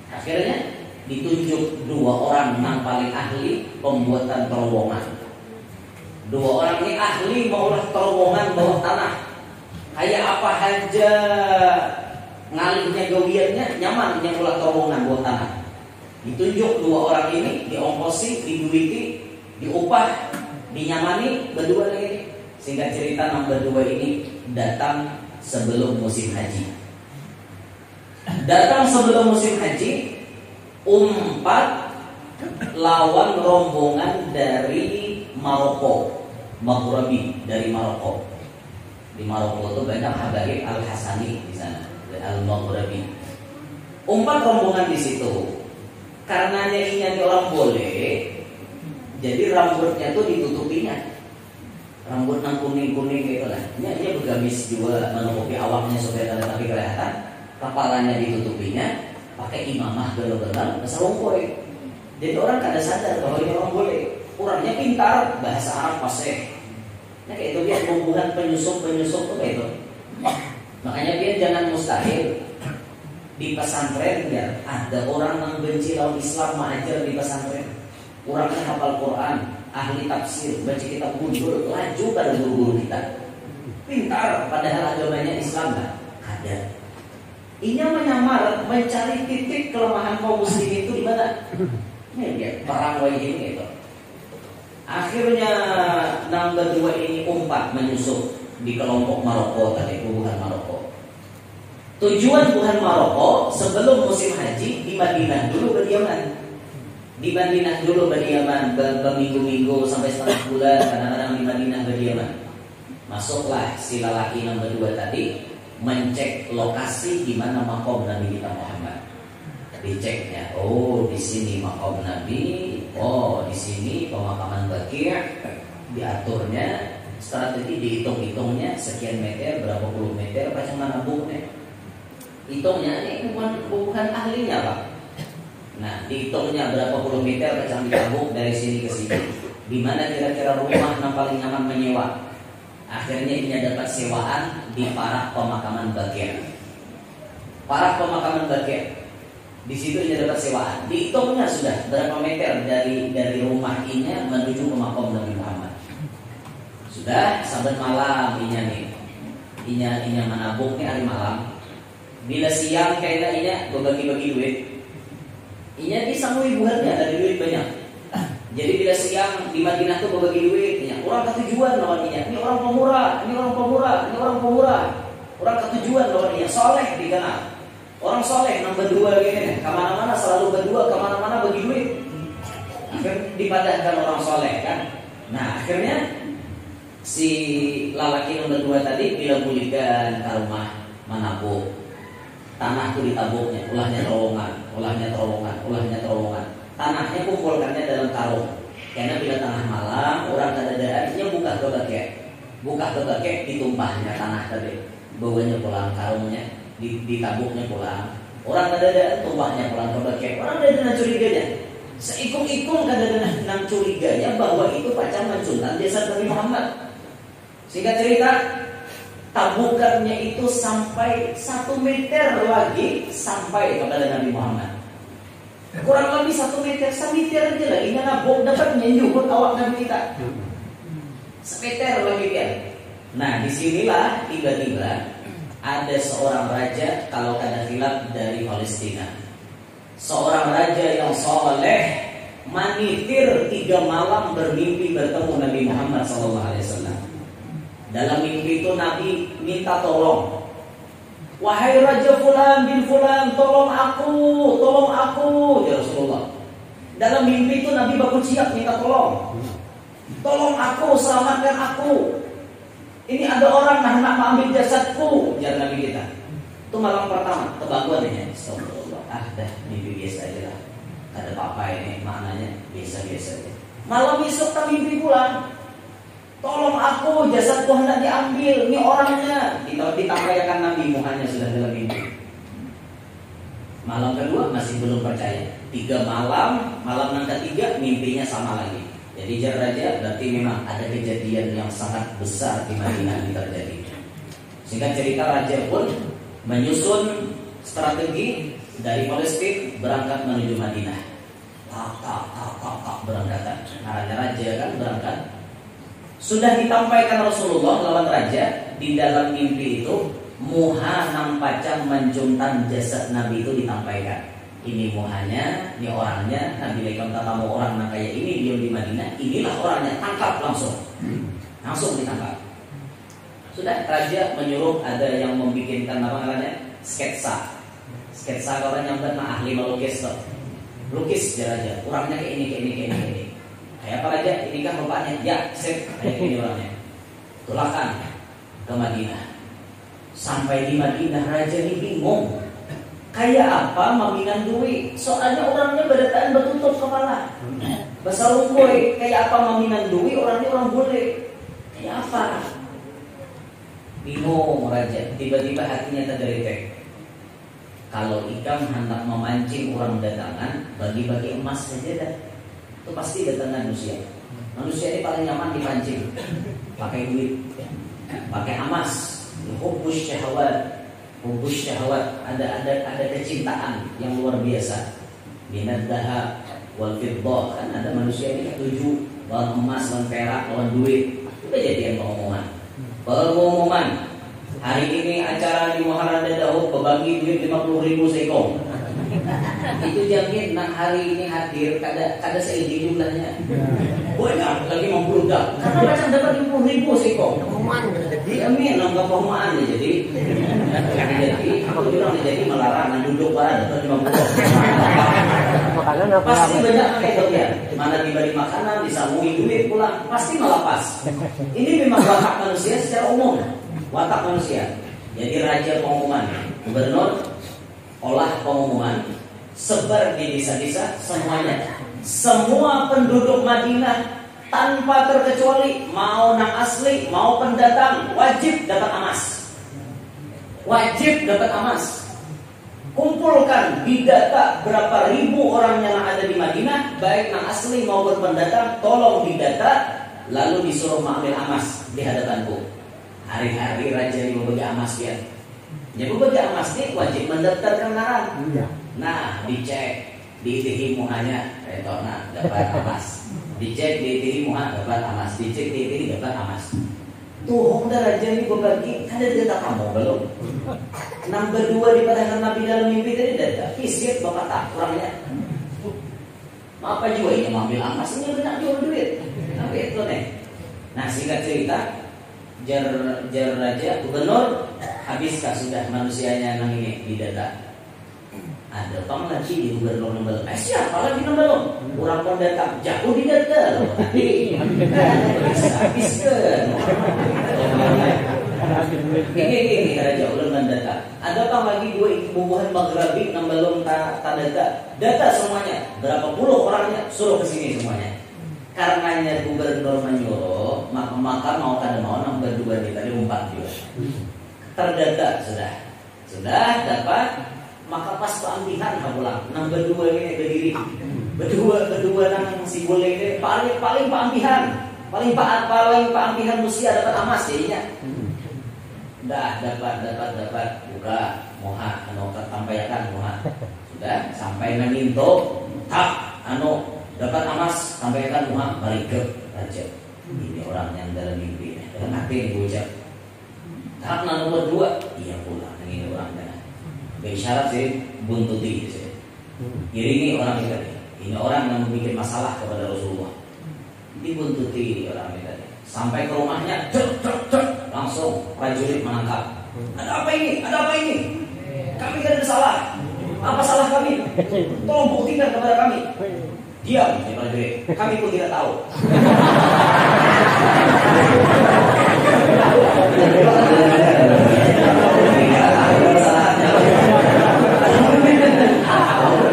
Akhirnya ditunjuk 2 orang yang paling ahli pembuatan terowongan. 2 orang ini ahli maulah terowongan bawah tanah. Kayak apa aja ngalirnya gawiannya nyaman yang ulah terowongan bawah tanah. Ditunjuk 2 orang ini, diongkosi, diduiti, diupah, dinyamani berdua lagi. Sehingga cerita nomor 2 ini datang sebelum musim haji. Datang sebelum musim haji, umpat lawan rombongan dari Maroko, Maghrabi dari Maroko. Di Maroko itu banyak Habaib Al-Hasani di sana, Al-Maghrabi. Umpat rombongan di situ. Karena nyanyi orang boleh, jadi rambutnya tuh ditutupinya. Rambut yang kuning-kuning gitu lah. Dia bergamis juga menutupi awaknya supaya tapi kelihatan. Kepalanya ditutupinya, pakai imamah gelar-gelar, kesalongkoy. Jadi orang kada sadar bahwa ini orang boleh. Orangnya pintar, bahasa Arab fasih. Nah kayak itu dia hubungan penyusup tuh kayak itu. Makanya dia jangan mustahil di pesantren ya ada orang yang benci lawan Islam mengajar di pesantren. Orangnya hafal Quran, ahli tafsir, baca kitab mundur, laju pada guru-guru kita. Pintar, padahal agamanya Islam lah. Ada. Ini menyamar, mencari titik kelemahan kaum muslimin itu di mana? Ini dia perang ini gitu. Akhirnya nomor 2 ini umpat menyusup di kelompok Maroko tadi, Wuhan Maroko. Tujuan Wuhan Maroko sebelum musim haji di Madinah dulu berdiaman. Di Madinah dulu berdiaman berminggu-minggu sampai setengah bulan, kadang-kadang di Madinah berdiaman. Masuklah si lelaki nomor 2 tadi mencek lokasi di mana makom Nabi kita Muhammad. Diceknya, oh di sini makom Nabi, oh di sini pemakaman Baqi', diaturnya strategi dihitung-hitungnya sekian meter, berapa puluh meter, macam mana bukunya. Hitungnya ini bukan ahlinya Pak. Nah, dihitungnya berapa puluh meter macam ditabuk dari sini ke sini. Di mana kira-kira rumah yang paling nyaman menyewa. Akhirnya ini dapat sewaan di Parak Pemakaman Baqi'. Parak Pemakaman Baqi'. Di situ ini dapat sewaan. Dihitungnya sudah berapa meter dari rumah ini menuju ke makam Nabi Muhammad. Sudah sampai malam ini menabuknya hari malam. Bila siang kayaknya ini berbagi-bagi duit. Ini disangui buahnya ada duit banyak. Jadi bila siang di Madinah tuh berbagi duit. Orang ketujuan lawan ini. Ini orang pemurah, ini orang pemurah, ini orang pemurah. Orang ketujuan lawan ini. Soleh dikenal. Orang soleh yang berdua gini, kemana-mana selalu berdua, kemana-mana bagi duit. Akhirnya dipadatkan orang soleh kan. Nah akhirnya si lalaki nomor 2 tadi bila pulihkan ke rumah menabung. Tanah itu ditabungnya, ulahnya terowongan. Tanahnya kumpulkannya dalam karung. Karena bila tengah malam orang kadang-kadangnya buka ke bakek ditumpahnya tanah tadi. Bawanya pulang karungnya, ditabungnya pulang. Orang kadang-kadang tumpahnya pulang ke bakek. Orang kadang-kadang curiganya. Seikung-ikung kadang-kadang curiganya bahwa itu pacar mencuntan jasad Nabi Muhammad. Singkat cerita, tabukannya itu sampai 1 meter lagi sampai kepada Nabi Muhammad. Kurang lebih 1 meter, 1 meter aja lagi. Ini nabung dapat nyuhut awak Nabi kita. 1 meter lagi dia. Nah disinilah tiba-tiba ada seorang raja, kalau kada hilaf dari Palestina. Seorang raja yang soleh manitir 3 malam bermimpi bertemu Nabi Muhammad SAW. Dalam mimpi itu Nabi minta tolong. Wahai Raja Fulan bin Fulan, tolong aku ya Rasulullah. Dalam mimpi itu Nabi baku siap minta tolong. Tolong aku, selamatkan aku. Ini ada orang nak mengambil jasadku, jar Nabi kita. Itu malam pertama, kebaguan ini. Astagfirullah, dah mimpi biasa aja lah. Ada apa-apa ini, maknanya biasa-biasa aja. Malam esok tak mimpi pulang. Tolong aku, jasadku hendak diambil. Ini orangnya. Ditampaikan Nabi Muhammad sudah dalam mimpi. Malam kedua masih belum percaya. 3 malam yang ketiga mimpinya sama lagi. Jadi jar raja berarti memang ada kejadian yang sangat besar di Madinah ini terjadi. Singkat cerita raja pun menyusun strategi dari Palestina berangkat menuju Madinah. Tak berangkatan. Nah, raja kan berangkat. Sudah ditampaikan Rasulullah lawan raja di dalam mimpi itu, muha nampacang mencuntan jasad Nabi itu ditampaikan. Ini muhanya, ini orangnya. Nabi lekam tak mau orang nak kayak ini dia di Madinah. Inilah orangnya, tangkap langsung ditangkap. Sudah raja menyuruh ada yang membikinkan apa namanya sketsa orang yang benar ahli melukis tuh. Lukis dia raja, orangnya kayak ini. Kayak apa aja, ini kan rupanya, ya, sip, kayak ini orangnya. Tulakan ke Madinah. Sampai di Madinah raja ini bingung. Kayak apa maminan duit? Soalnya orangnya berdataan bertutup kepala. Besarunggoy, kayak apa maminan duit? Orangnya orang bule. Kayak apa? Bingung raja. Tiba-tiba hatinya tergelitik. Kalau ikam hendak memancing orang datangan, bagi-bagi emas saja dah. Itu pasti datang manusia. Manusia ini paling nyaman dipancing. Pakai duit, pakai emas. Hubbus syahwat. Ada kecintaan yang luar biasa. Minad dahab wal fiddah. Kan ada manusia ini tuju lawan emas, lawan perak, lawan duit. Itu kejadian pengumuman. Hari ini acara di Muharram Daud berbagi duit 50.000 seko. Itu jamin nak hari ini hadir kada seidi jumlahnya. Banyak lagi membludak. Karena macam dapat 50.000 seko. Pengumuman jadi amin nangkap pengumuman jadi. Aku bilang jadi melarang duduk pada dapat 50. Makanan apa? Pasti banyak kayak ya. Mana diberi makanan disambungi duit pulang pasti melepas. Ini memang watak manusia secara umum. Watak manusia. Jadi raja pengumuman, gubernur olah pengumuman, sebar di desa-desa semuanya. Semua penduduk Madinah tanpa terkecuali, mau nang asli, mau pendatang, wajib dapat emas. Kumpulkan didata berapa ribu orang yang ada di Madinah, baik nang asli maupun pendatang, tolong didata, lalu disuruh mengambil emas di hadapanku. Hari-hari raja ini berbagi emas dia. Ya berbagi emas dia wajib mendaftarkan ngaran. Nah, dicek di itihi muhanya, retona dapat emas. Dicek di itihi muha dapat emas. Dicek di itihi dapat emas. Tuh, raja ini berbagi, ada data kamu belum? Nomor 2 di padahal Nabi dalam mimpi tadi data. Fisik bapak tak kurangnya. Apa juga ini mengambil emas ini benar jual duit. Tapi itu nih. Nah, singkat cerita. Jar raja gubernur, habiskah sudah manusianya nang ini di data? Ada pang lagi di gubernur nambal. Siapa lagi nambal? Orang pun datang jauh di data. Tadi habiskan. Ini ada jauh dengan data. Ada pang lagi dua bubuhan maghribi nambal tak data. Data semuanya. Berapa puluh orangnya suruh ke sini semuanya. Karenanya gubernur menyuruh, maka mau kada mau nambah dua di tadi 4 juga. Terdata sudah dapat. Maka pas peambihan pulang nambah dua ini berdiri berdua nang si boleh ini paling peambihan paling peambihan mesti dapat amas jadinya. Dah dapat buka moha anu tampayakan moha sudah sampai naminto tak dapat amas sampaikan moha balik ke raja. Ini orang yang dalam mimpi dalam hati diucap tak nomor 2 iya pulang ini orang isyarat sih buntuti gitu. Iringi orang kita ini orang yang membuat masalah kepada Rasulullah. Dibuntuti orang kita sampai ke rumahnya, langsung prajurit menangkap. Ada apa ini? Kami tidak ada salah. Apa salah kami? Tolong buktikan kepada kami. Diam, prajurit. Kami pun tidak tahu.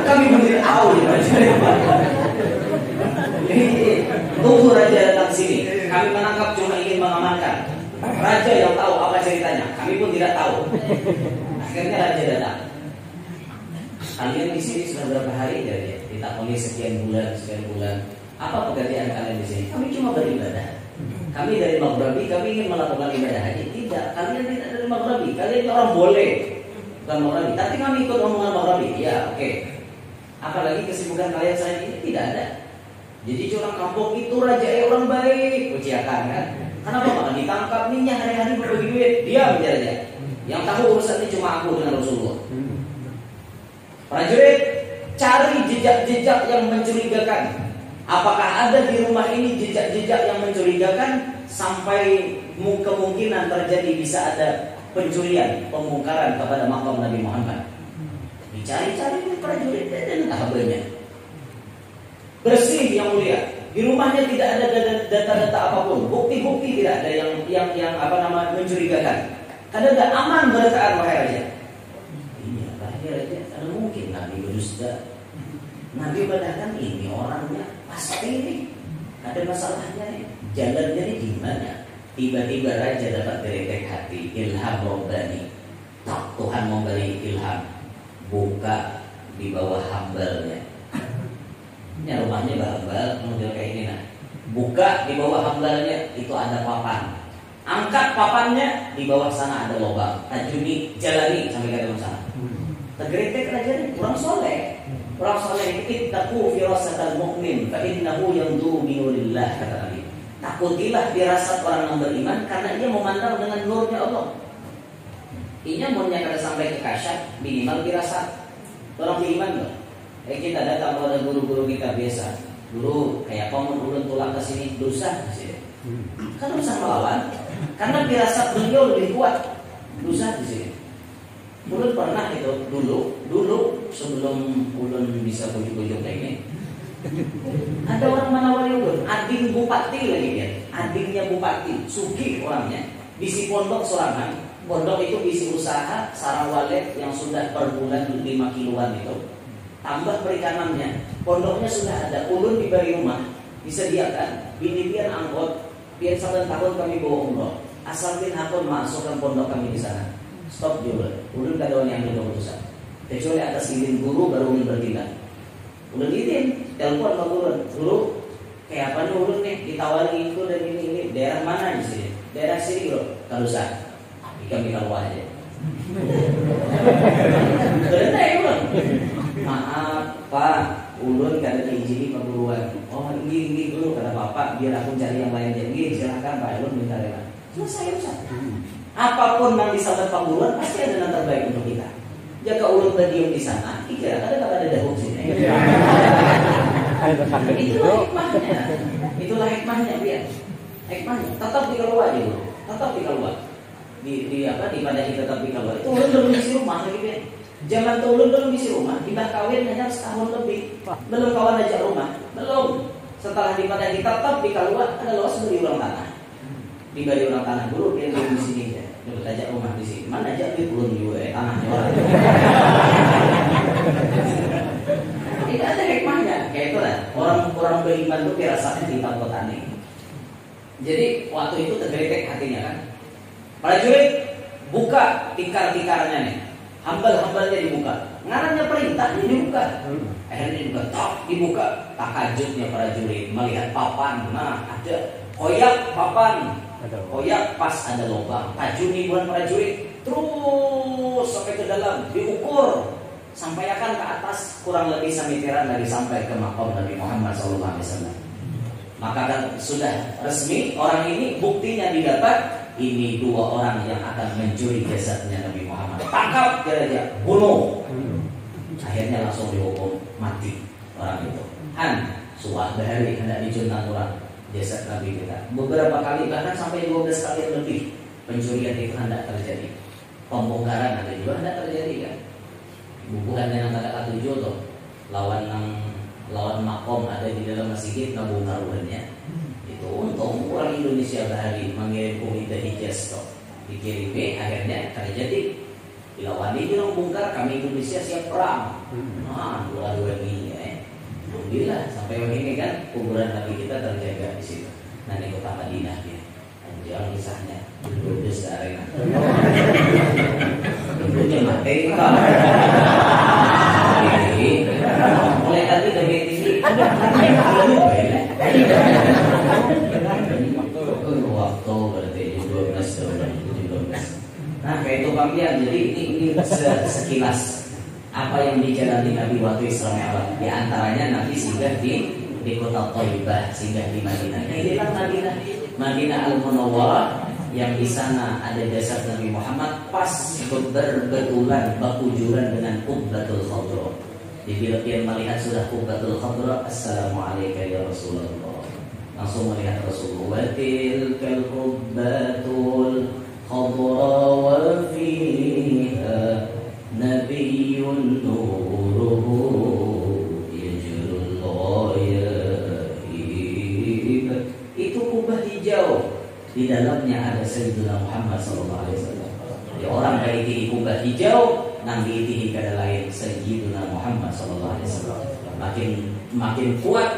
Kami pun tidak tahu. Tunggu raja datang sini. Kami menangkap cuma ingin mengamankan. Raja yang tahu apa ceritanya. Kami pun tidak tahu. Akhirnya raja datang. Kalian di sini sudah berapa hari? Ditakoni sekian bulan. Apa pekerjaan kalian di sini? Kami cuma beribadah. Kami dari Maghribi, kami ingin melakukan ibadah haji. Tidak, kalian tidak dari Maghribi. Kalian orang boleh bukan Maghribi. Tapi kami ikut omongan Maghribi. Ya, oke. Apalagi kesibukan kalian saat ini tidak ada. Jadi orang kampung itu raja orang baik, uciakan kan? Kenapa malah ditangkap nih hari-hari berbagi duit? Diam aja. Yang tahu urusannya cuma aku dengan Rasulullah. Prajurit, cari jejak-jejak yang mencurigakan. Apakah ada di rumah ini jejak-jejak yang mencurigakan sampai kemungkinan terjadi bisa ada pencurian, pembongkaran kepada makam Nabi Muhammad? Dicari-cari prajurit dan kabarnya. Bersih yang mulia. Di rumahnya tidak ada data-data apapun, bukti-bukti tidak ada yang mencurigakan. Kada aman berataan wahai raja. Iya, raja, ada mungkin Nabi berdusta. Nabi badahkan ini orangnya pasti ini ada masalahnya nih. Jalannya nih gimana? Tiba-tiba raja dapat geretek hati, ilham robbani. Tuhan memberi ilham, buka di bawah hambalnya. Ini rumahnya hambal, model kayak ini nah. Buka di bawah hambalnya itu ada papan. Angkat papannya, di bawah sana ada lubang. Tajuni jalani sampai ke dalam sana. Tergeretek raja ini kurang soleh. Orang soleh itu ittaqu firasatal mu'min fa innahu yanzuru bi nurillah kata Nabi. Takutilah firasat orang yang beriman karena ia memandang dengan nurnya Allah. Ini mau kada sampai ke kasyaf minimal firasat. Orang beriman loh. Kita datang kepada guru-guru kita biasa. Guru kayak kamu ulun tulang ke sini dosa di sini. Kan bisa melawan karena firasat beliau lebih kuat. Dosa di sini. Ulun pernah itu dulu sebelum ulun bisa bujuk-bujuk kayak ini. Ada orang menawari ulun, ading bupati lagi dia. Adingnya bupati, sugi orangnya. Bisi pondok sorangan. Pondok itu bisi usaha sarang walet yang sudah per bulan 5 kiloan itu. Tambah perikanannya. Pondoknya sudah ada, ulun diberi rumah, disediakan. Bini pian angkot, pian 1 tahun kami bawa umroh. Asal pian hakun masukkan pondok kami di sana. Stop juga, ulun kada yang ambil keputusan. Kecuali atas izin guru baru ulun bertindak. Ulun izin, telepon ke guru, kayak apa nih ulun nih ditawari itu dan ini daerah mana di sini? Daerah sini bro, kalau usah. Kami keluar aja. Benar ya ulun. Maaf Pak, ulun kada diizini perguruan. Oh ini dulu kata Bapak, biar aku cari yang lain jadi silakan Pak, ulun minta rela. Selesai usah. Apapun yang disampaikan perguruan pasti ada yang terbaik untuk kita. Jika ulun berdiam di sana, kira-kira ada dahulu sini. Itulah hikmahnya biar. Hikmahnya tetap dikeluar dulu, tetap dikeluar. Di mana kita tetap dikeluar. Itu ulun belum isi rumah lagi biar. Zaman ulun belum isi rumah, tiba kawin hanya setahun lebih, belum kawan aja rumah, belum. Setelah dipadai tetap di keluar ada luas beli orang tanah, diberi orang tanah dulu dia di sini ya, dapat aja rumah di sini, mana aja di belum juga tanahnya orang. Tidak ada hikmahnya, kayak itulah orang beriman tuh firasatnya di tempat petani. Jadi waktu itu tergeletek hatinya kan. Prajurit buka tikar-tikarnya nih, hambal-hambalnya dibuka, ngarannya perintahnya dibuka. Akhirnya dibuka, takajubnya prajurit melihat papan, nah ada koyak papan, koyak pas ada lubang, tajuni buat prajurit terus sampai ke dalam diukur. Sampaikan ke atas kurang lebih semiteran dari sampai ke makam Nabi Muhammad SAW. Maka kan sudah resmi orang ini buktinya didapat. Ini dua orang yang akan mencuri jasadnya Nabi Muhammad. Tangkap dia, bunuh. Akhirnya langsung dihukum mati orang itu. Suah bahari hendak dijuntan orang jasad Nabi kita. Beberapa kali bahkan sampai 12 kali lebih pencurian itu hendak terjadi. Pembongkaran ada juga hendak terjadi kan. Bukan yang kata tujuh tuh lawan makom ada di dalam masjid nabungkar uangnya itu untung orang Indonesia bahari mengirim komite hijaz tuh dikirimi akhirnya terjadi dilawan ini orang bongkar kami Indonesia siap perang dua ini ya alhamdulillah sampai begini kan kuburan Nabi kita terjaga di situ nah di kota Madinah ya anjal kisahnya dulu dari dulunya mati mulai tadi dari tinggi waktu berarti 12. Nah kayak itu panggilan. Jadi ini sekilas apa yang dijalani Nabi waktu Isra Mi'raj. Di antaranya Nabi singgah di kota Thaibah, singgah di Madinah. Inilah Madinah Al-Munawwarah yang di sana ada jasad Nabi Muhammad pas berbetulan bakujuran dengan Qubbatul Khadra. Bila dia melihat sudah Qubbatul Khadra, Assalamualaikum ya Rasulullah. Langsung melihat Rasulullah. Tilkal Qubbatul Khadra wa fiha nabiyyun nuruhu yajrul ghaib. Itu kubah hijau. Di dalamnya ada Sayyidina Muhammad SAW. Jadi orang dari tinggi kubah hijau nang diitihi kada lain Sayyidina Muhammad SAW. Makin kuat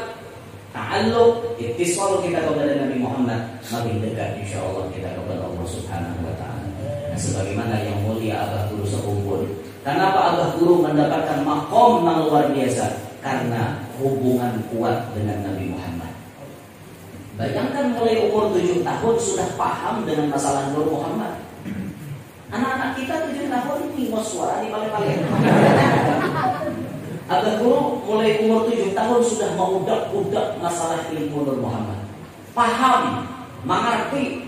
ta'alluq ittisal kita kepada Nabi Muhammad, makin dekat insyaallah kita kepada Allah Subhanahu wa taala. Nah, sebagaimana yang mulia Abah Guru sekumpul. Kenapa Abah Guru mendapatkan makom yang luar biasa? Karena hubungan kuat dengan Nabi Muhammad. Bayangkan mulai umur 7 tahun sudah paham dengan masalah Nur Muhammad. Anak-anak kita 7 tahun ini mau suara di paling-paling. Abah Guru mulai umur 7 tahun sudah mengudak-udak masalah ilmu Nur Muhammad. Paham, mengerti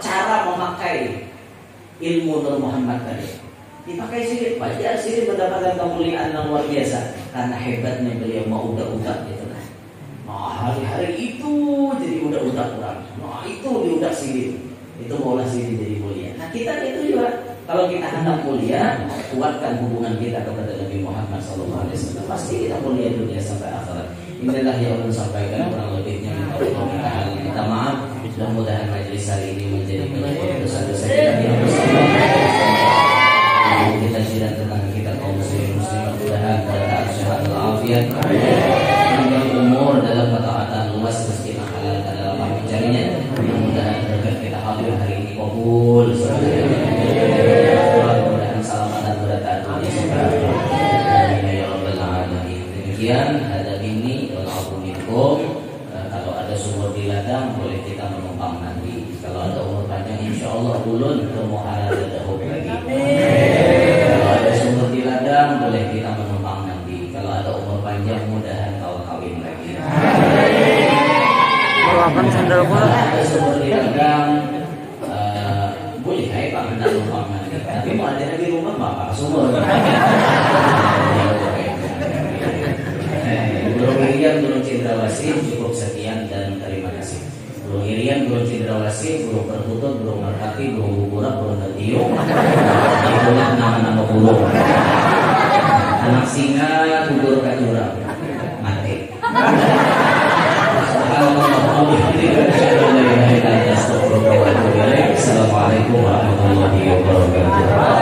cara memakai ilmu Nur Muhammad tadi. Dipakai sini, belajar sini mendapatkan kemuliaan yang luar biasa. Karena hebatnya beliau mengudak-udak gitu. Nah, hari-hari itu jadi udak-udak orang. Nah, itu diudak sini. Itu maulah sini jadi mulia. Nah, kita itu juga kalau kita hendak mulia, kuatkan hubungan kita kepada Nabi Muhammad SAW. Pasti kita mulia dunia sampai akhirat. Inilah yang saya sampaikan, kurang lebihnya minta maaf. Mudah-mudahan majelis hari ini menjadi penyebab dosa-dosa kita yang bersama. Kita tidak tentang kita kaum muslimin mudah-mudahan pada sehat walafiat. Umur dalam ketaatan luas meski halal dalam mencarinya. Mudah-mudahan berkat kita hadir hari ini kabul. Mudah-mudahan selamat dan berkah ya rabbal alamin. Demikian hadap ini walaupun kalau ada sumur di ladang boleh kita menumpang nanti. Kalau ada umur panjang insyaallah ulun ketemu halal dan hobi lagi. Kalau ada sumur di ladang boleh kita menumpang nanti. Kalau ada umur panjang mudahan kawin lagi. Akan sandal pula. Ada sumber di ladang, boleh Pak hendak numpang nanti. Tapi mau ada di rumah Bapak sumur. Burung Irian, burung Cendrawasih, cukup sekian dan terima kasih. Burung Irian, burung Cendrawasih. persib, burung perkutut, burung merpati, burung buburak, burung datiung. Itulah nama-nama burung. Anak singa gugur ka jurang mati. Assalamualaikum warahmatullahi wabarakatuh.